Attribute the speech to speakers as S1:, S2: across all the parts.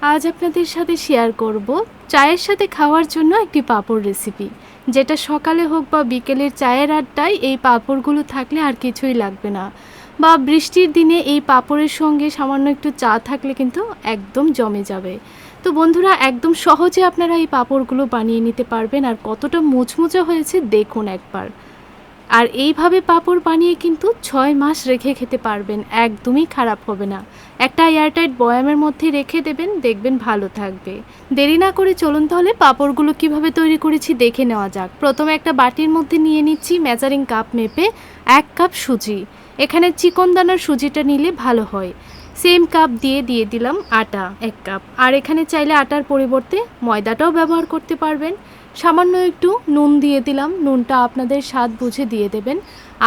S1: আজ আপনাদের সাথে শেয়ার করব চায়ের সাথে খাওয়ার জন্য একটি পাঁপড় রেসিপি, যেটা সকালে হোক বা বিকেলের চায়ের আড্ডায় এই পাঁপড়গুলো থাকলে আর কিছুই লাগবে না। বা বৃষ্টির দিনে এই পাঁপড়ের সঙ্গে সামান্য একটু চা থাকলে কিন্তু একদম জমে যাবে। তো বন্ধুরা, একদম সহজে আপনারা এই পাঁপড়গুলো বানিয়ে নিতে পারবেন। আর কতটা মুচমুচে হয়েছে দেখুন একবার। আর এইভাবে পাঁপড় বানিয়ে কিন্তু 6 মাস রেখে খেতে পারবেন, একদমই খারাপ হবে না। একটা এয়ারটাইট বয়ামের মধ্যে রেখে দেবেন, দেখবেন ভালো থাকবে। দেরি না করে চলুন তাহলে পাঁপড়গুলো কিভাবে তৈরি করেছি দেখে নেওয়া যাক। প্রথমে একটা বাটির মধ্যে নিয়ে নিচ্ছি মেজারিং কাপ মেপে 1 কাপ সুজি। এখানে চিকন দানার সুজিটা নিলে ভালো হয়। সেম কাপ দিয়ে দিলাম আটা 1 কাপ। আর এখানে চাইলে আটার পরিবর্তে ময়দাটাও ব্যবহার করতে পারবেন। সামান্য একটু নুন দিয়ে দিলাম, নুনটা আপনাদের স্বাদ বুঝে দিয়ে দেবেন।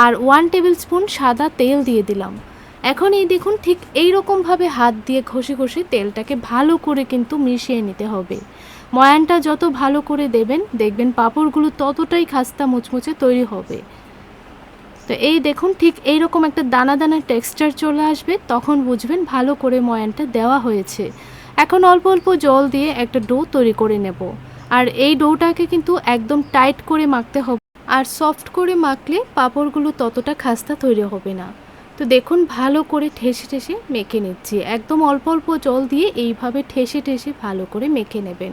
S1: আর 1 টেবিল স্পুন সাদা তেল দিয়ে দিলাম। এখন এই দেখুন, ঠিক এই রকমভাবে হাত দিয়ে ঘষে ঘষে তেলটাকে ভালো করে কিন্তু মিশিয়ে নিতে হবে। ময়ানটা যত ভালো করে দেবেন, দেখবেন পাঁপড়গুলো ততটাই খাস্তা মুচমুচে তৈরি হবে। তো এই দেখুন, ঠিক এই রকম একটা দানা দানা টেক্সচার চলে আসবে, তখন বুঝবেন ভালো করে ময়ানটা দেওয়া হয়েছে। এখন অল্প অল্প জল দিয়ে একটা ডো তৈরি করে নেব। আর এই ডোটাকে কিন্তু একদম টাইট করে মাখতে হবে। আর সফট করে মাখলে পাঁপড়গুলো ততটা খাস্তা তৈরি হবে না। তো দেখুন, ভালো করে ঠেসে ঠেসে মেখে নিচ্ছি। একদম অল্প অল্প জল দিয়ে এইভাবে ঠেসে ঠেসে ভালো করে মেখে নেবেন।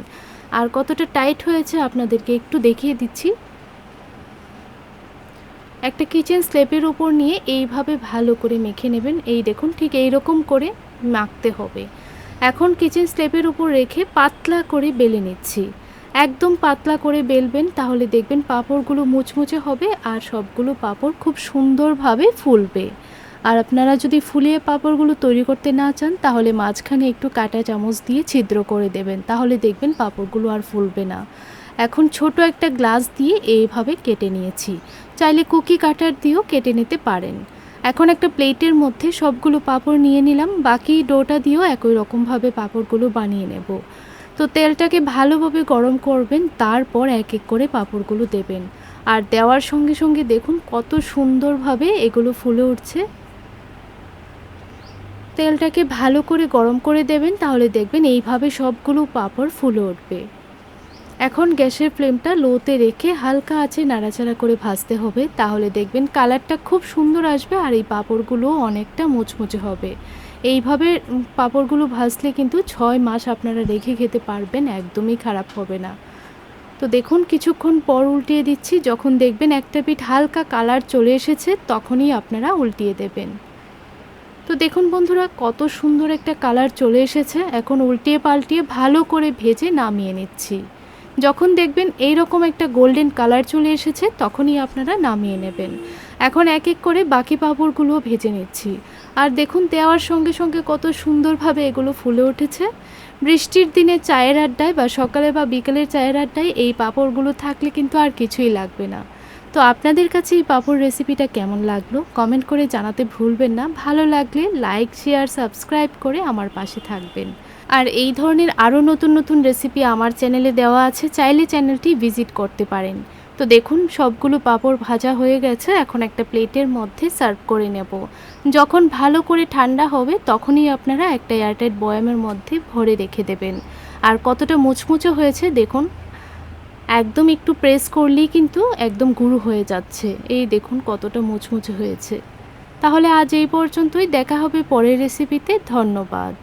S1: আর কতটা টাইট হয়েছে আপনাদেরকে একটু দেখিয়ে দিচ্ছি। একটা কিচেন স্লেপের উপর নিয়ে এইভাবে ভালো করে মেখে নেবেন। এই দেখুন, ঠিক এই রকম করে মাখতে হবে। এখন কিচেন স্লেপের উপর রেখে পাতলা করে বেলে নিচ্ছি। একদম পাতলা করে বেলবেন, তাহলে দেখবেন পাঁপড়গুলো মুচমুচে হবে আর সবগুলো পাঁপড় খুব সুন্দরভাবে ফুলবে। আর আপনারা যদি ফুলিয়ে পাঁপড়গুলো তৈরি করতে না চান, তাহলে মাঝখানে একটু কাঁটা চামচ দিয়ে ছিদ্র করে দেবেন, তাহলে দেখবেন পাঁপড়গুলো আর ফুলবে না। এখন ছোট একটা গ্লাস দিয়ে এইভাবে কেটে নিয়েছি। চাইলে কুকি কাটার দিয়েও কেটে নিতে পারেন। এখন একটা প্লেটের মধ্যে সবগুলো পাঁপড় নিয়ে নিলাম। বাকি ডোটা দিয়েও একই রকমভাবে পাঁপড়গুলো বানিয়ে নেব। তো তেলটাকে ভালোভাবে গরম করবেন, তারপর এক এক করে পাঁপড়গুলো দেবেন। আর দেওয়ার সঙ্গে সঙ্গে দেখুন কত সুন্দরভাবে এগুলো ফুলে উঠছে। তেলটাকে ভালো করে গরম করে দেবেন, তাহলে দেখবেন এইভাবে সবগুলো পাঁপড় ফুলে উঠবে। এখন গ্যাসের ফ্লেমটা লোতে রেখে হালকা আঁচে নাড়াচাড়া করে ভাজতে হবে, তাহলে দেখবেন কালারটা খুব সুন্দর আসবে আর এই পাঁপড়গুলোও অনেকটা মুচমুচে হবে। এইভাবে পাঁপড়গুলো ভাজলে কিন্তু 6 মাস আপনারা রেখে খেতে পারবেন, একদমই খারাপ হবে না। তো দেখুন, কিছুক্ষণ পর উল্টিয়ে দিচ্ছি। যখন দেখবেন একটা পিঠ হালকা কালার চলে এসেছে, তখনই আপনারা উল্টিয়ে দেবেন। তো দেখুন বন্ধুরা, কত সুন্দর একটা কালার চলে এসেছে। এখন উল্টিয়ে পাল্টিয়ে ভালো করে ভেজে নামিয়ে নিচ্ছি। যখন দেখবেন এই রকম একটা গোল্ডেন কালার চলে এসেছে, তখনই আপনারা নামিয়ে নেবেন। এখন এক এক করে বাকি পাঁপড়গুলোও ভেজে নিচ্ছি। আর দেখুন, দেওয়ার সঙ্গে সঙ্গে কত সুন্দরভাবে এগুলো ফুলে উঠেছে। বৃষ্টির দিনে চায়ের আড্ডায় বা সকালে বা বিকেলের চায়ের আড্ডায় এই পাঁপড়গুলো থাকলে কিন্তু আর কিছুই লাগবে না। তো আপনাদের কাছে এই পাঁপড় রেসিপিটা কেমন লাগলো কমেন্ট করে জানাতে ভুলবেন না। ভালো লাগলে লাইক, শেয়ার, সাবস্ক্রাইব করে আমার পাশে থাকবেন। আর এই ধরনের আরও নতুন নতুন রেসিপি আমার চ্যানেলে দেওয়া আছে, চাইলে চ্যানেলটি ভিজিট করতে পারেন। তো দেখুন, সবগুলো পাঁপড় ভাজা হয়ে গেছে। এখন একটা প্লেটের মধ্যে সার্ভ করে নেব। যখন ভালো করে ঠান্ডা হবে, তখনই আপনারা একটা এয়ারটাইট বয়ামের মধ্যে ভরে রেখে দেবেন। আর কতটা মুচমুচে হয়েছে দেখুন, একদম একটু প্রেস করলেই কিন্তু একদম গুঁড়ো হয়ে যাচ্ছে। এই দেখুন কতটা মুচমুচে হয়েছে। তাহলে আজ এই পর্যন্তই, দেখা হবে পরের রেসিপিতে। ধন্যবাদ।